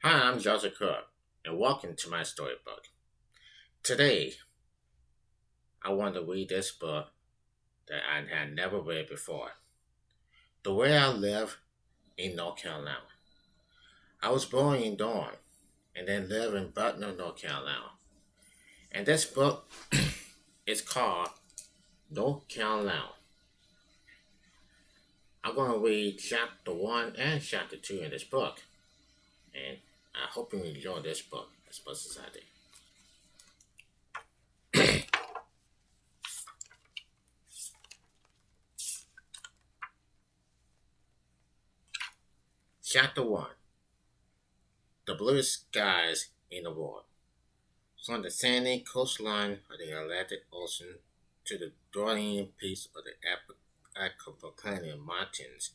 Hi, I'm Joseph Cook, and welcome to my storybook. Today, I want to read this book that I had never read before. The Way I Live in North Carolina. I was born in Durham and then lived in Butner, North Carolina. And this book is called North Carolina. I'm going to read chapter 1 and chapter 2 in this book. And I hope you enjoy this book as much as I did. Chapter 1. The Blue Skies in the World. From the sandy coastline of the Atlantic Ocean to the dwelling peaks of the Appalachian Mountains,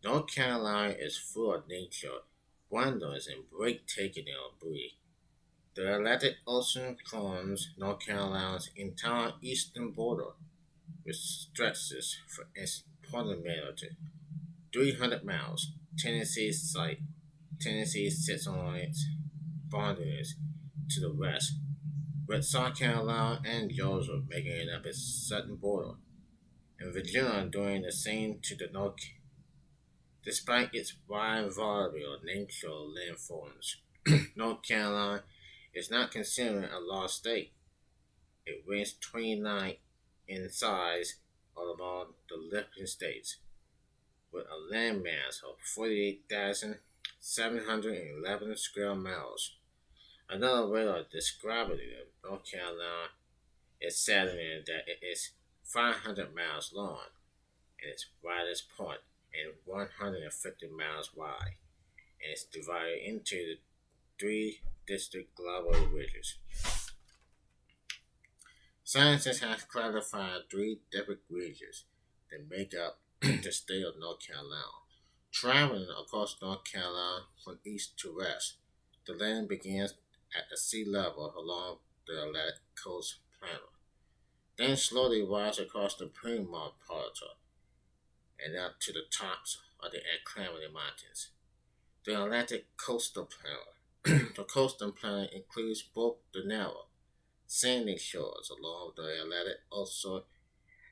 North Carolina is full of nature, wonders, and breathtaking beauty. The Atlantic Ocean forms North Carolina's entire eastern border, which stretches for its approximately 300 miles. Tennessee sits on its boundaries to the west, with South Carolina and Georgia making up its southern border, and Virginia doing the same to the north. Despite its wide variety of natural landforms, North Carolina is not considered a large state. It ranks 29 in size among the living states, with a landmass of 48,711 square miles. Another way of describing North Carolina is saddening that it is 500 miles long at its widest point and 150 miles wide, and it's divided into the three distinct global regions. Scientists have classified three different regions that make up the state of North Carolina. Traveling across North Carolina from east to west, the land begins at the sea level along the Atlantic coast plain, then slowly rises across the Piedmont Plateau and up to the tops of the Acclimate Mountains. The Atlantic coastal plain. The coastal plain includes both the narrow, sandy shores along the Atlantic Ocean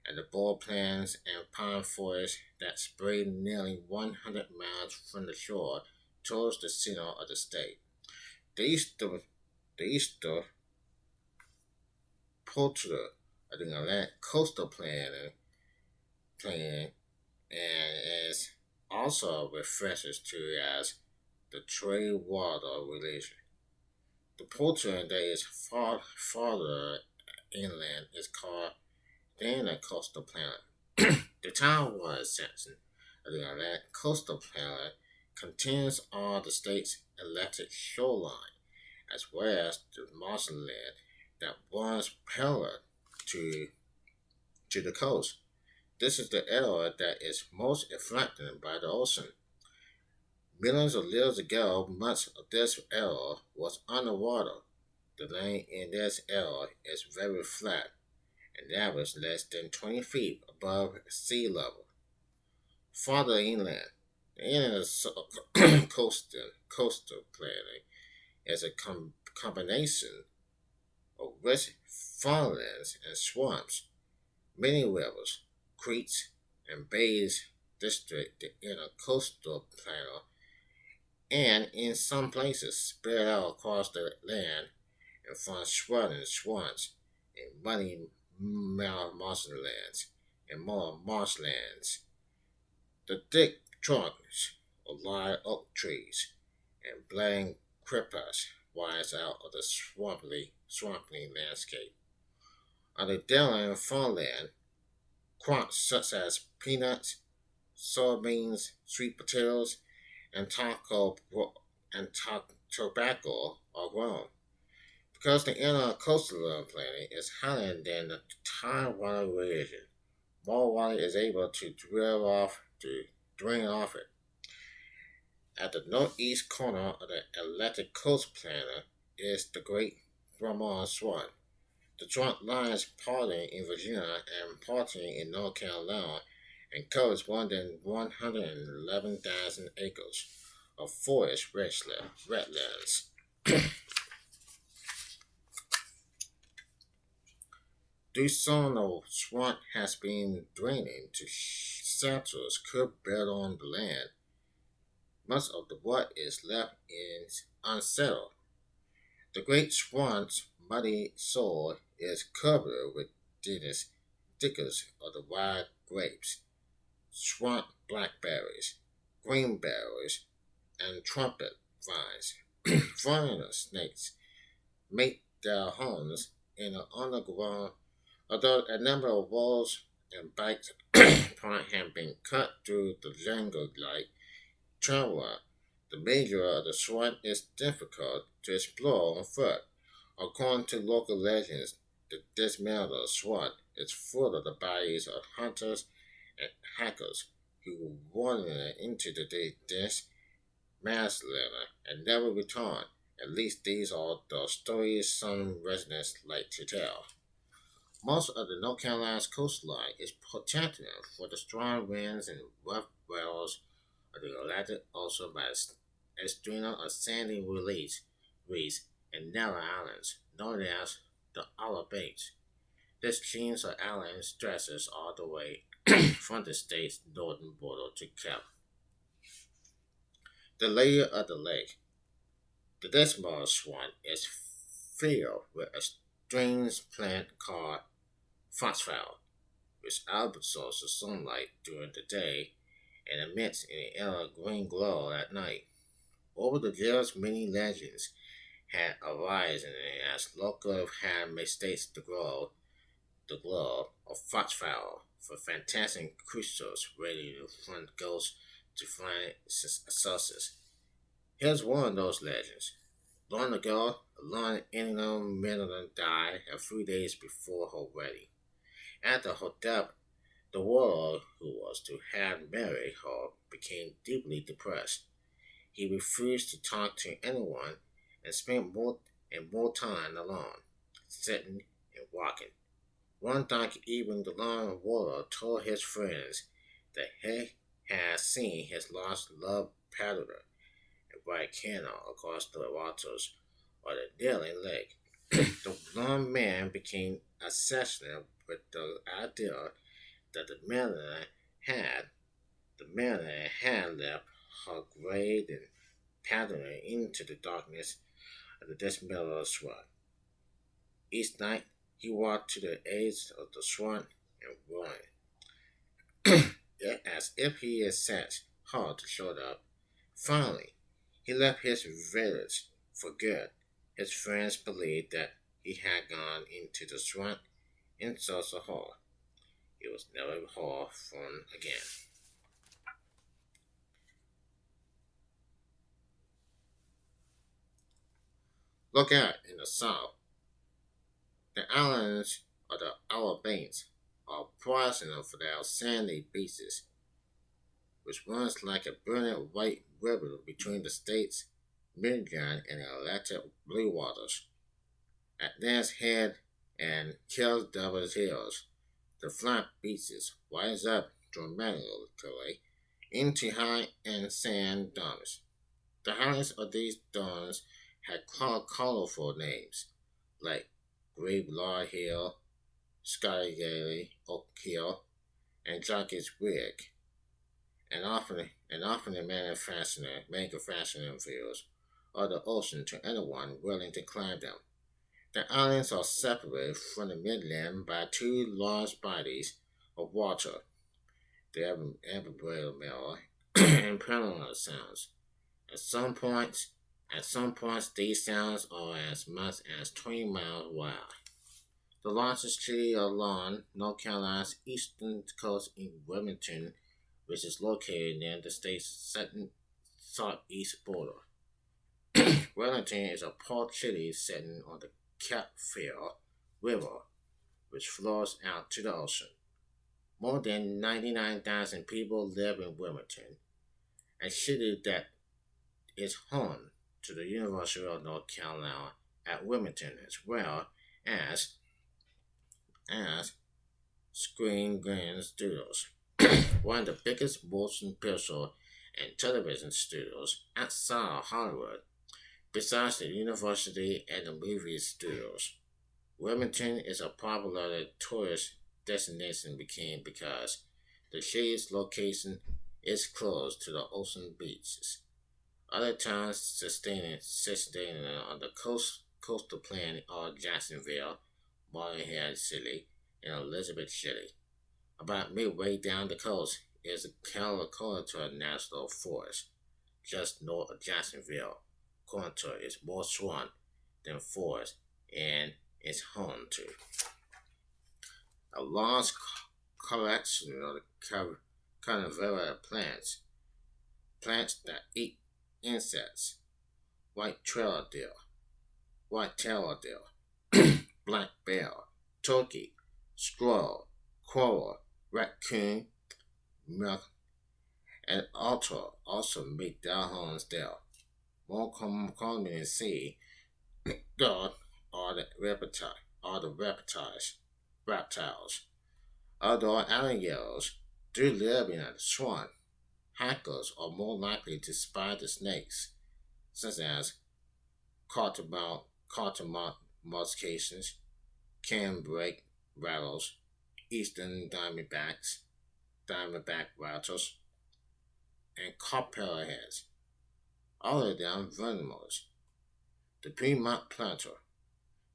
and the bold plains and pine forests that spread nearly 100 miles from the shore towards the center of the state. The eastern portion of the Atlantic coastal plain and is also referred to as the trade water relation. The portion that is farther inland is called the coastal plain. The Tidewater section of the Atlantic coastal plain contains all the state's Atlantic shoreline, as well as the marshland that runs parallel to, to the coast. This is the area that is most affected by the ocean. Millions of years ago, much of this area was underwater. The land in this area is very flat and average less than 20 feet above sea level. Farther inland, the inland coastal plain is a combination of rich farmlands and swamps. Many rivers, creeks, and bays district the inner coastal plain, and in some places spread out across the land and find swelling swamps and muddy marshlands and more marshlands. The thick trunks of live oak trees and blind creepers rise out of the swampy landscape. On the downland farmland, crops such as peanuts, soybeans, sweet potatoes, and tobacco are grown. Because the inner coastal plain is higher than the Tidewater region, more water is able to drain off it. At the northeast corner of the Atlantic coast plain is the Great Vermont Swamp. The swamp lies partly in Virginia and partly in North Carolina and covers more than 111,000 acres. of forest wetlands. This zone of swamp has been draining to settlers could build on the land. Much of the what is left is unsettled. The Great Swamp's muddy soil is covered with dense thickets of the wild grapes, swamp blackberries, greenberries, and trumpet vines. Foreigner snakes make their homes in the underground, although a number of walls and bikes paths have been cut through the jungle-like terrain. The major of the swamp is difficult to explore on foot. According to local legends, the dismantled swamp is full of the bodies of hunters and hackers who wandered into the dense manslaughter and never returned. At least these are the stories some residents like to tell. Most of the North Carolina's coastline is protected from the strong winds and rough wells of the Atlantic Ocean by a string of sandy reefs and narrow islands known as the Outer Banks. This chain of islands stretches all the way from the state's northern border to Cape. The layer of the lake. The Desmond Swamp is filled with a strange plant called foxfowl, which absorbs the sunlight during the day and emits an yellow green glow at night. Over the years, many legends had arisen as local had mistakes the glow of foxfowl for fantastic creatures ready to hunt ghosts to find sources. Here's one of those legends. Long ago, a long Indian Maryland died a few days before her wedding. After her death, the warlord who was to have married her became deeply depressed. He refused to talk to anyone and spent more time alone, sitting and walking. One night, even the lone warlord told his friends that he had seen his lost love paddler a bright candle across the waters of the Dealing Lake. The blond man became obsessed with the idea that had the man had left her grave and pattering into the darkness of the dismal swamp. Each night he walked to the edge of the swamp and whined, as if he had sensed hard to show up. Finally, he left his village for good. His friends believed that he had gone into the swamp in search of her. He was never heard from again. Look out in the south. The islands of the Outer Banks are poisonous for their sandy beaches, which runs like a brilliant white river between the state's Michigan and Atlantic blue waters. At Lance Head and Kills Devil's Hills, the flat beaches rise up dramatically into high-end sand dunes. The highest of these dunes had colorful names like Grave Hill, Skygate Oak Hill, and Jockey's Wig, and often the manufacturing fields of the ocean to anyone willing to climb them. The islands are separated from the mainland by two large bodies of water, the Aboriginal and Parallel Sounds. At some points, these sounds are as much as 20 miles wide. The largest city along North Carolina's eastern coast is Wilmington, which is located near the state's southeast border. Wellington is a port city sitting on the Capeville River, which flows out to the ocean. More than 99,000 people live in Wilmington, a city that is home to the University of North Carolina at Wilmington, as well as Screen Green Studios, one of the biggest motion picture and television studios outside of Hollywood, besides the university and the movie studios. Wilmington is a popular tourist destination became because the city's location is close to the ocean beaches. Other towns sustaining on the coastal plain are Jacksonville, Morehead City, and Elizabeth City. About midway down the coast is the Calicotta National Forest, just north of Jacksonville. Contour is more swamp than forest and is home to a large collection of carnivorous plants that eat insects, white trailer deer, white tailed deer, black bear, turkey, squirrel, quail, raccoon, milk, and otter also make their homes there. More commonly seen, God are reptiles. Although alligators do live in a swamp, hikers are more likely to spot the snakes, such as cottonmouth muscations, canebrake rattles, eastern diamondback rattles, and copperheads. All of them venomous. The Piedmont planter.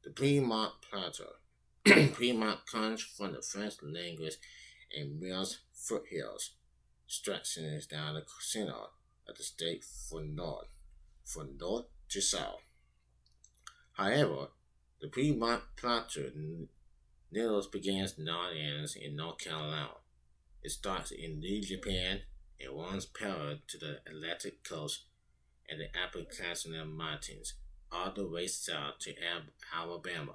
The Piedmont planter. Piedmont comes from the French language and means foothills, stretching down the center of the state from north to south. However, the Piedmont planter needles begins not ends in North Carolina. It starts in New Japan and runs parallel to the Atlantic coast and the Appalachian Mountains, all the way south to Alabama.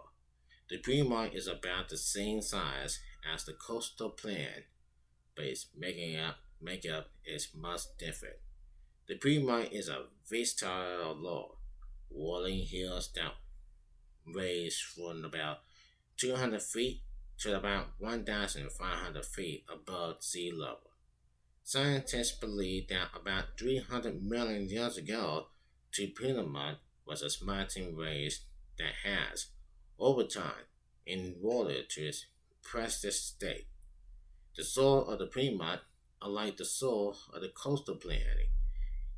The Piedmont is about the same size as the coastal plain, but its makeup is much different. The Piedmont is a versatile low, rolling hills that range from about 200 feet to about 1,500 feet above sea level. Scientists believe that about 300 million years ago, the Piedmont was a mountain range that has, over time, eroded to its present state. The soil of the Piedmont, unlike the soil of the coastal plain,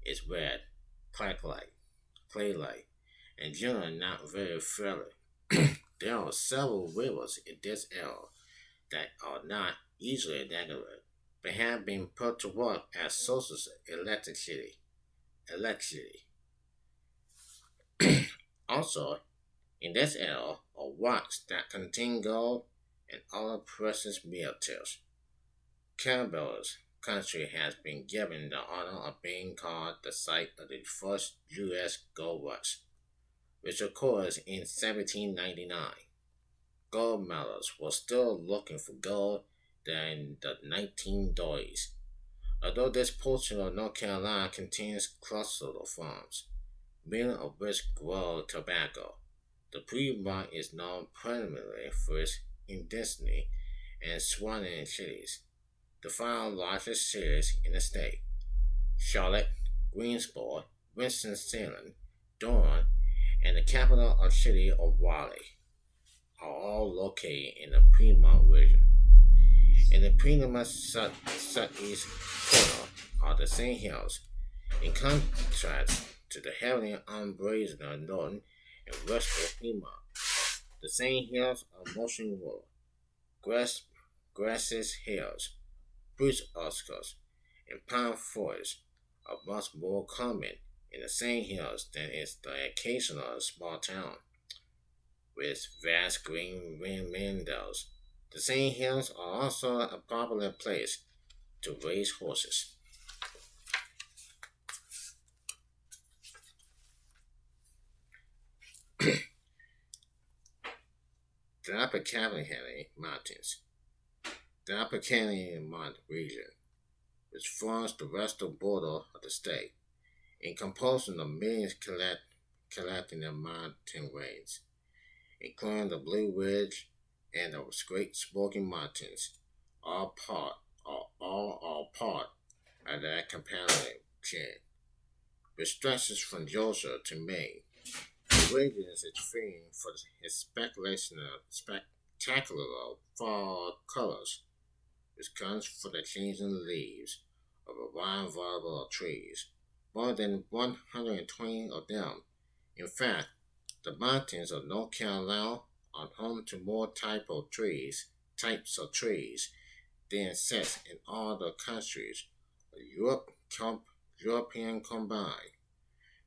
is red, clay-like, and generally not very friendly. There are several rivers in this area that are not easily navigated, but have been put to work as sources of electricity. Also, in this area are rocks that contain gold and other precious metals. Campbell's country has been given the honor of being called the site of the first U.S. gold rush, which occurs in 1799. Gold miners were still looking for gold during the 1930s. Although this portion of North Carolina contains clusters of farms, many of which grow tobacco, the Piedmont is known primarily for its industry and surrounding cities. The five largest cities in the state, Charlotte, Greensboro, Winston-Salem, Durham, and the capital of city of Raleigh, are all located in the Piedmont region. In the Piedmont southeast corner are the Sand Hills, in contrast to the heavily unbrazen northern and western Piedmont. The Sand Hills are mostly wood, grasses hills, spruce orchards, and pine forests are much more common in the Sand Hills than is the occasional small town with vast green meadows. The Sand Hills are also a popular place to raise horses. The Appalachian Mountains. The Appalachian Mountain region, which forms the western border of the state, and composing of many collecting mountain ranges, including the Blue Ridge and the Great Smoky Mountains, all are part of that chain, which stretches from Georgia to Maine. The region is famed for its spectacular fall colors, which comes from the changing leaves of a wide variety of trees, more than 120 of them. In fact, the mountains of North Carolina are home to more types of trees than exist in all the countries of European combined.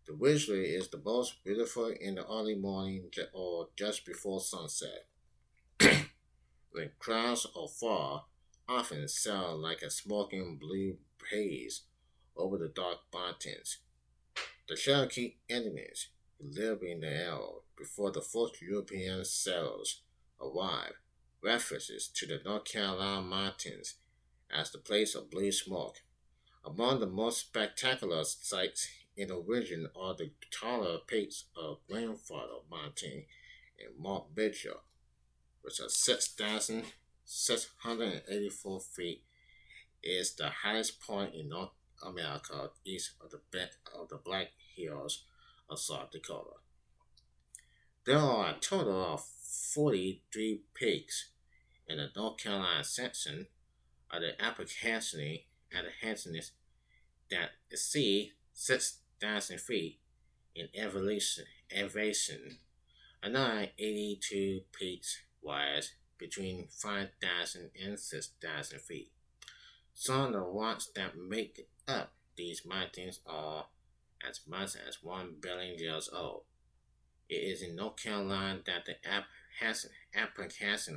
The visual is the most beautiful in the early morning or just before sunset, when clouds of fog often sail like a smoking blue haze over the dark mountains. The Cherokee Indians who lived in the area before the first European settlers arrived references to the North Carolina mountains as the place of blue smoke. Among the most spectacular sights in the region are the taller peaks of Grandfather Mountain and Mount Mitchell, which are 6,684 feet, is the highest point in North America east of the Black Hills of South Dakota. There are a total of 43 peaks in the North Carolina section of the Appahannock that exceed 6,000 feet in elevation. Another 82 peaks rise between 5,000 and 6,000 feet. Some of the rocks that make up these mountains are as much as 1 billion years old. It is in North Carolina that the Appalachians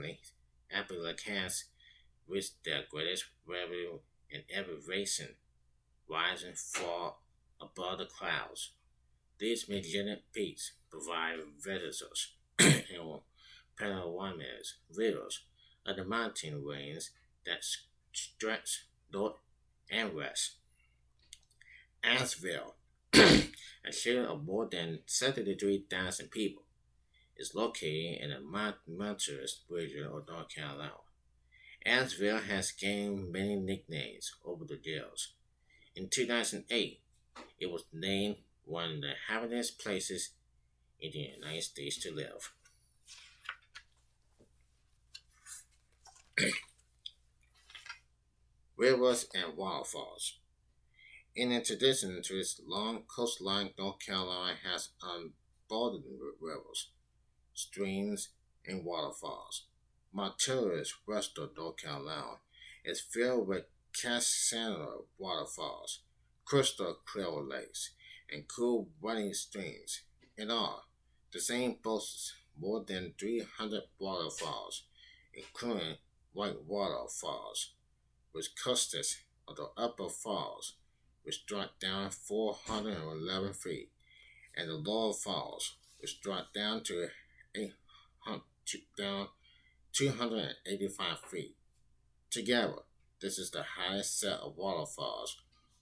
reach their greatest level in elevation, rising far above the clouds. These majestic peaks provide visitors and panoramic views of the mountain range that stretch north and west. Asheville, a city of more than 73,000 people, is located in the mountainous region of North Carolina. Asheville has gained many nicknames over the years. In 2008, it was named one of the happiest places in the United States to live. Rivers and waterfalls. In addition to its long coastline, North Carolina has abundant rivers, streams, and waterfalls. Monterey's west of North Carolina is filled with Cascade waterfalls, crystal clear lakes, and cool running streams. In all, the same boasts more than 300 waterfalls, including whitewater falls, which consists of the upper falls, which drop down 411 feet, and the lower falls, which drop down to 285 feet. Together, this is the highest set of waterfalls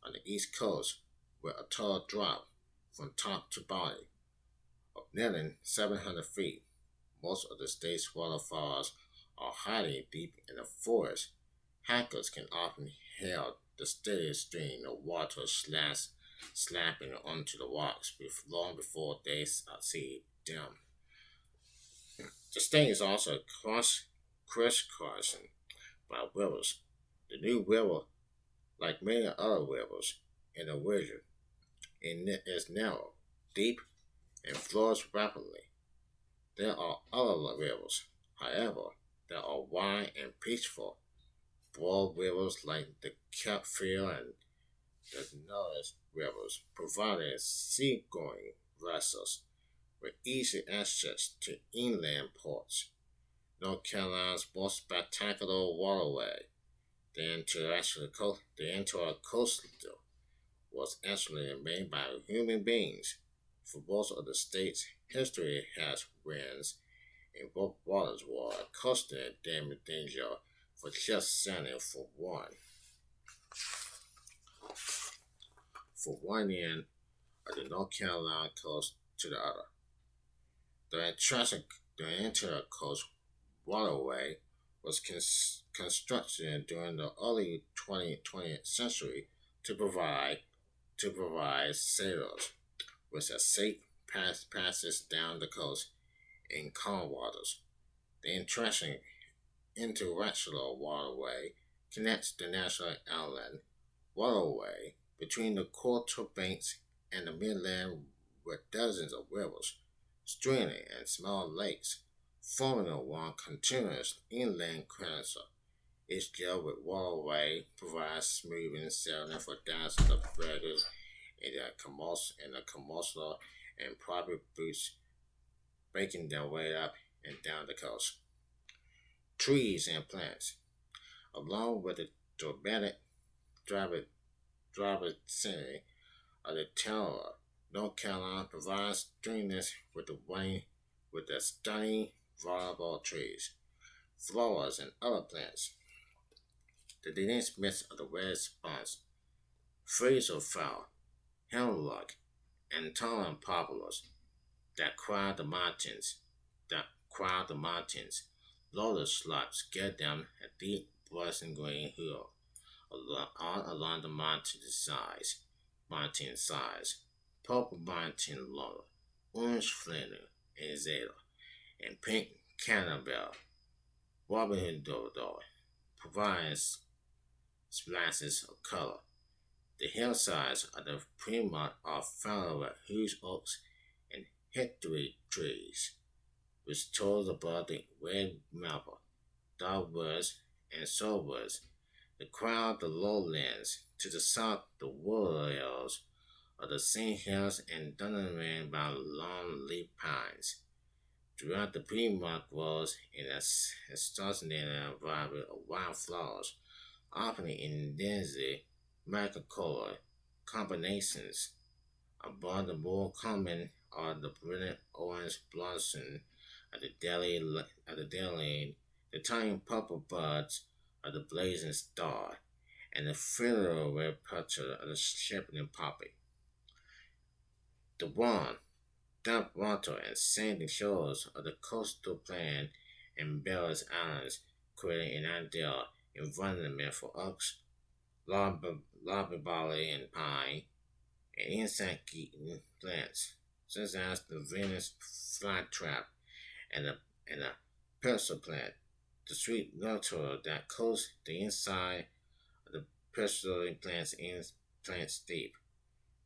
on the East Coast, with a total drop from top to bottom of nearly 700 feet. Most of the state's waterfalls are highly deep in the forest. Hikers can often hear the steady stream of water slapping onto the rocks long before they see them. The state is also crisscrossed by rivers. The New River, like many other rivers in the region, is narrow, deep, and flows rapidly. There are other rivers, however, that are wide and peaceful. Broad rivers like the Catfield and the Norris rivers provide seagoing vessels with easy access to inland ports. North Carolina's most spectacular waterway, the entire coastal, was actually made by human beings. For most of the state's history has winds, and both waters were constant danger for just sailing from one end of the North Carolina coast to the other. The entire coast waterway was constructed during the early 20th century to provide to provide sailors with a safe passage down the coast in calm waters. The interesting interregional waterway connects the National Island Waterway between the Quarter Banks and the Midland with dozens of rivers, streams, and small lakes, forming one continuous inland peninsula. Each gel with waterway provides smoothing sailing for thousands of breakers in the commercial and private boats making their way up and down the coast. Trees and plants, along with the dramatic driver, driver scenery of the town of North Carolina, provides dreamers with the stunning variable trees, flowers, and other plants. The dense mix of the red spruce, Fraserfowl, hemlock, and tall poplars that crowd the mountains, lotus slopes get down a deep blessing green hill all along the mountain sides, purple mountain laurel, orange flanner and zeta, and pink cannonball, Robin Hood dodo provides splashes of color. The hillsides of the Piedmont are found with huge oaks and hickory trees, which towers above the red maple, dogwoods, and sawwoods. The crown of the lowlands to the south, the wood hills of the St. Hills and dominated by long-leaf pines. Throughout the Piedmont grows an astonishing environment of wildflowers, often in densely multicolor combinations. Among the more common are the brilliant orange blossom of the the tiny purple buds of the blazing star, and the filial red petal of the shepherding poppy. The warm, damp water and sandy shores of the coastal plain and Barrels Islands create an ideal environment for oaks, lobby and pine, and insect-eating plants, such as the Venus flytrap and the pencil plant, the sweet nectar that coats the inside of the pencil plant's deep.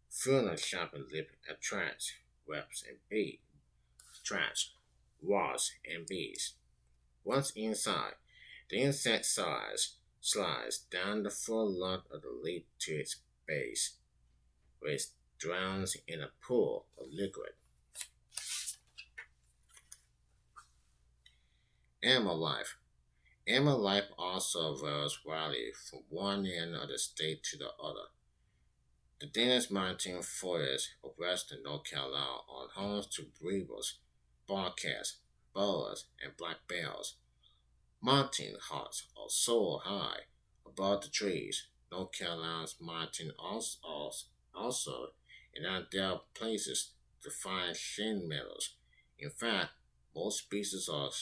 Further shopping lip attracts webs and bees, attracts wasps and bees. Once inside, the insect slides down the full length of the leaf to its base, where it drowns in a pool of liquid. Animal life. Animal life also varies widely from one end of the state to the other. The dense mountain forests of western North Carolina are home to beavers, bobcats, boas, and black bears. Mountain hawks are so high above the trees. North Carolina's mountain also in ideal places to find shade meadows. In fact, most species of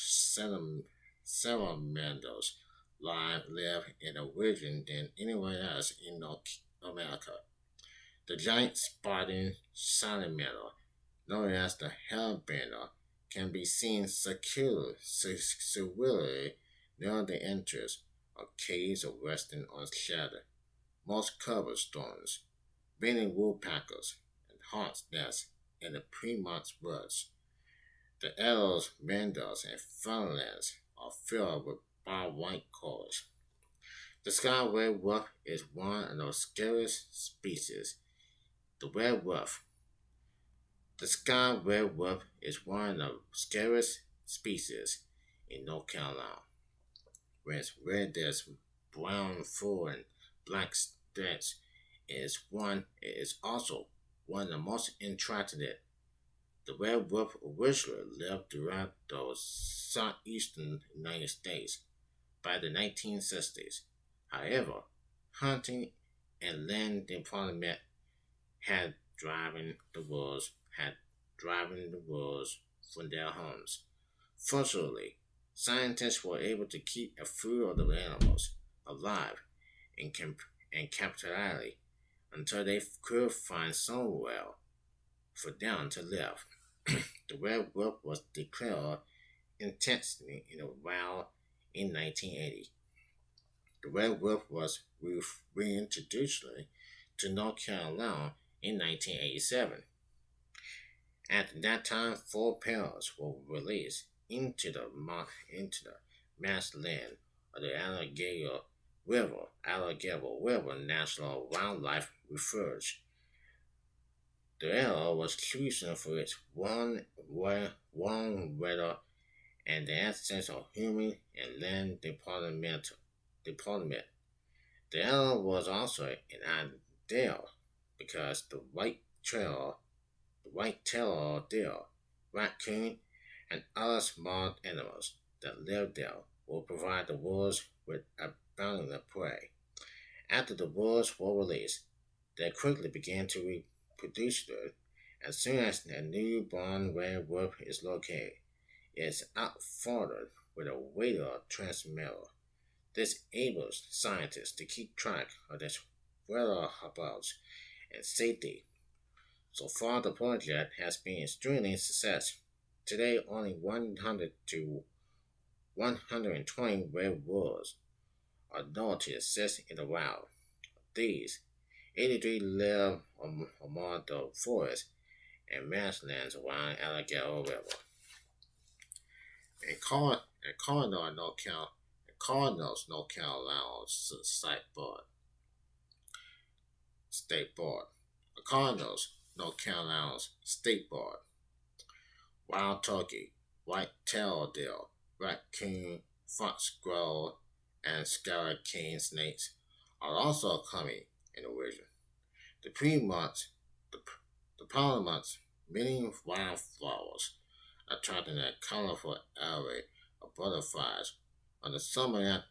salamanders live in a region than anywhere else in North America. The giant spotted salamander, known as the hellbender, can be seen securely near the entrance of caves of western unsheltered, moss covered stones, bending woodpeckers, and hawks' nests in the Piedmont woods. The elves, manders, and frontlands are filled with bright white colors. The sky red wolf is one of the scariest species. The red wolf. The sky red wolf is one of the scariest species in North Carolina. Whereas red there's brown fur and black streaks, it is also one of the most intractable. The red wolf originally lived throughout the southeastern United States by the 1960s. However, hunting and land development had driven the wolves from their homes. Fortunately, scientists were able to keep a few of the animals alive in captivity until they could find somewhere for them to live. The red wolf was declared intentionally in a wild in 1980. The red wolf was reintroduced to North Carolina in 1987. At that time, four pairs were released into the marsh land of the Alligator River National Wildlife Refuge. The area was chosen for its warm weather and the absence of human and land development. The area was also an ideal because the white-tailed deer, raccoon, and other small animals that lived there will provide the wolves with abundant prey. After the wolves were released, they quickly began to reproduce. As soon as a newborn red wolf is located, it is outforded with a radar transmitter. This enables scientists to keep track of its whereabouts and safety. So far, the project has been a extremely success. Today, only 100 to 120 red wolves are known to exist in the wild. These 83 live among the forests and marshlands around Alligator River. In Cardinals, North Carolina State Board. The Cardinals, North Carolina's State Board. Wild turkey, white-tailed deer, raccoon, fox squirrel, and scarlet king snakes are also common in the region. The the, the pollen months, many wildflowers, attracting a colorful array of butterflies. On the summer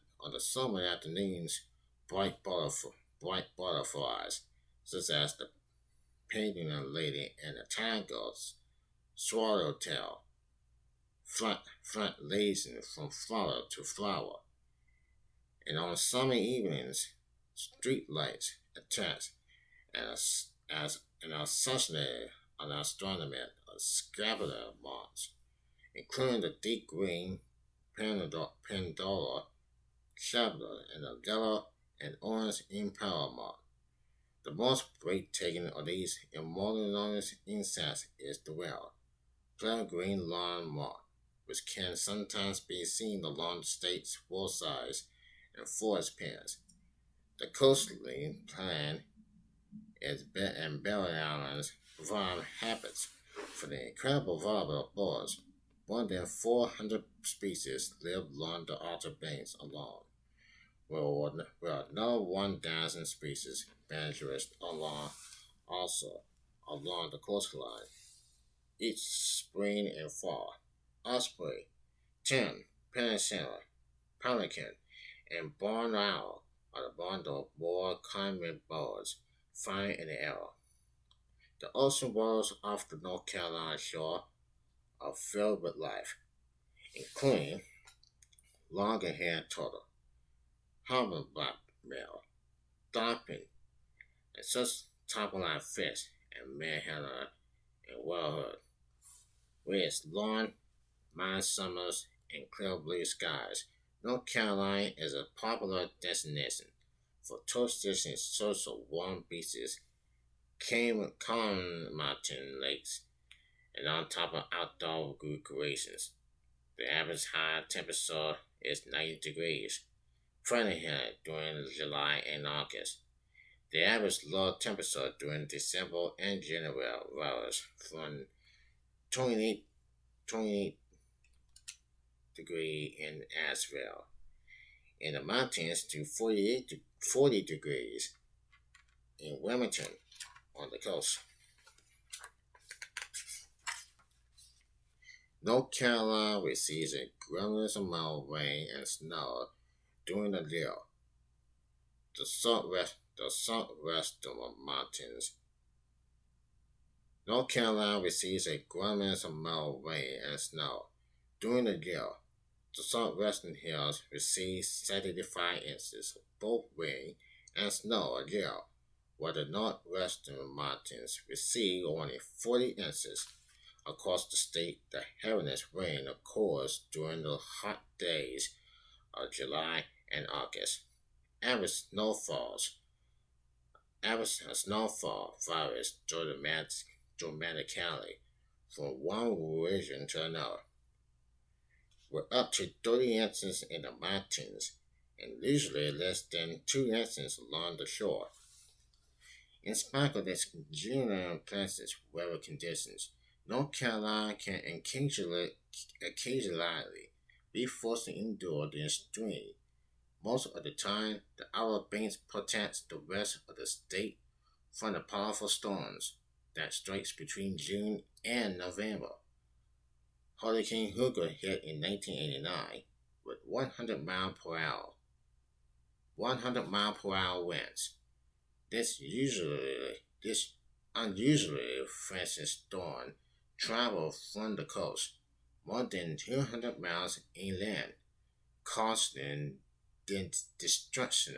afternoons, bright butterflies, such as the painting lady and the tangled swallowtail, flat lazing from flower to flower. And on summer evenings, street lights attach as an associated an astronomy of scapular moths, including the deep green Pandora scapular and the yellow and orange impala moth. The most breathtaking of these immortal insects is the pale green lawn moth, which can sometimes be seen along the state's roadsides and forest paths. The coastline plain and Barren Islands provide habitats for the incredible variety of birds. More than 400 species live along the outer banks alone, where another 1,000 species measures also along the coastline. Each spring and fall, osprey, tern, pelican, and barn owl are the bundle of more common birds found in the area. The ocean waters off the North Carolina shore are filled with life, including loggerhead turtle, humpback male, dolphin, and such top-line fish and manhandler and whalehood. With its long, mild summers and clear blue skies, North Carolina is a popular destination for tourists in search of warm beaches, calm mountain lakes, and on top of outdoor recreations. The average high temperature is 90 degrees Fahrenheit during July and August. The average low temperature during December and January varies from 28 degree in Asheville in the mountains to 48 to 40 degrees in Wilmington on the coast. North Carolina receives a tremendous amount of rain and snow during the year. The southwestern mountains. North Carolina receives a tremendous amount of rain and snow during the year. The southwestern hills receive 75 inches of both rain and snow a year, where the northwestern mountains receive only 40 inches. Across the state, the heaviest rain occurs during the hot days of July and August. Average snowfalls Average snowfall varies dramatically from one region to another, with up to 30 inches in the mountains and usually less than 2 inches along the shore. In spite of these general pleasant weather conditions, North Carolina can occasionally be forced to endure the extreme. Most of the time, the Outer Banks protects the rest of the state from the powerful storms that strikes between June and November. Hurricane Hugo hit in 1989 with 100 mile per hour winds. This unusually fast storm traveled from the coast more than 200 miles inland, causing destruction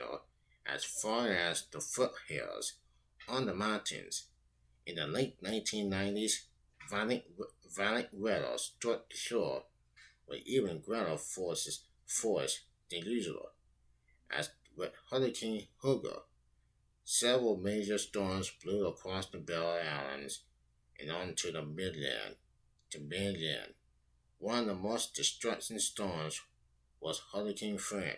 as far as the foothills on the mountains. In the late 1990s, violent weather struck the shore with even greater force than usual. As with Hurricane Hugo, several major storms blew across the Bell Islands and onto the mainland. One of the most destructive storms was Hurricane Fran,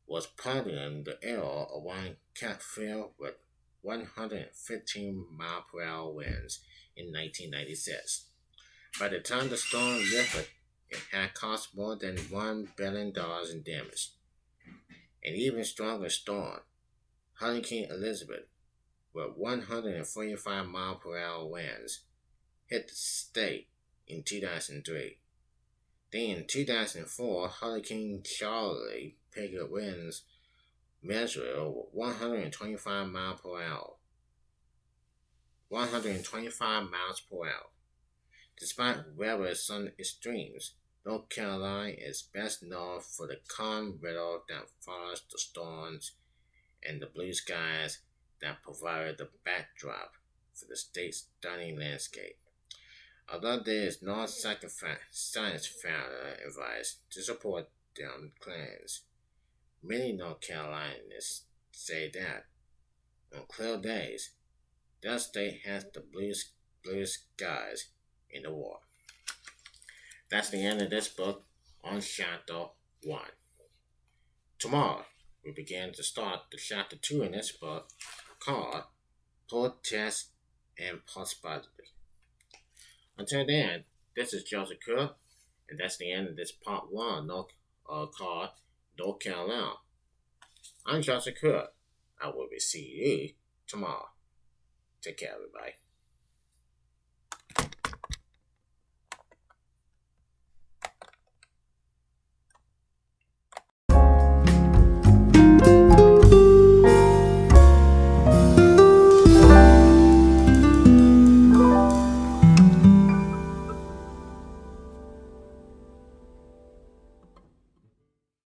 was partying the air around Catfield with 115 mile per hour winds in 1996. By the time the storm lifted, it had cost more than $1 billion in damage. An even stronger storm, Hurricane Elizabeth, with 145 mile per hour winds, hit the state in 2003. Then in 2004, Hurricane Charlie picked up winds measured 125 miles per hour. 125 miles per hour. Despite weather sun extremes, North Carolina is best known for the calm weather that follows the storms and the blue skies that provide the backdrop for the state's stunning landscape. Although there is no science found advice to support them claims, many North Carolinians say that on clear days, their state has the bluest skies in the world. That's the end of this book on Chapter 1. Tomorrow, we begin to start the Chapter 2 in this book called Protest and Prosperity. Until then, this is Joseph Cook, and that's the end of this part 1 called North Carolina. I'm Joseph Cook. I will be seeing you tomorrow. Take care, everybody.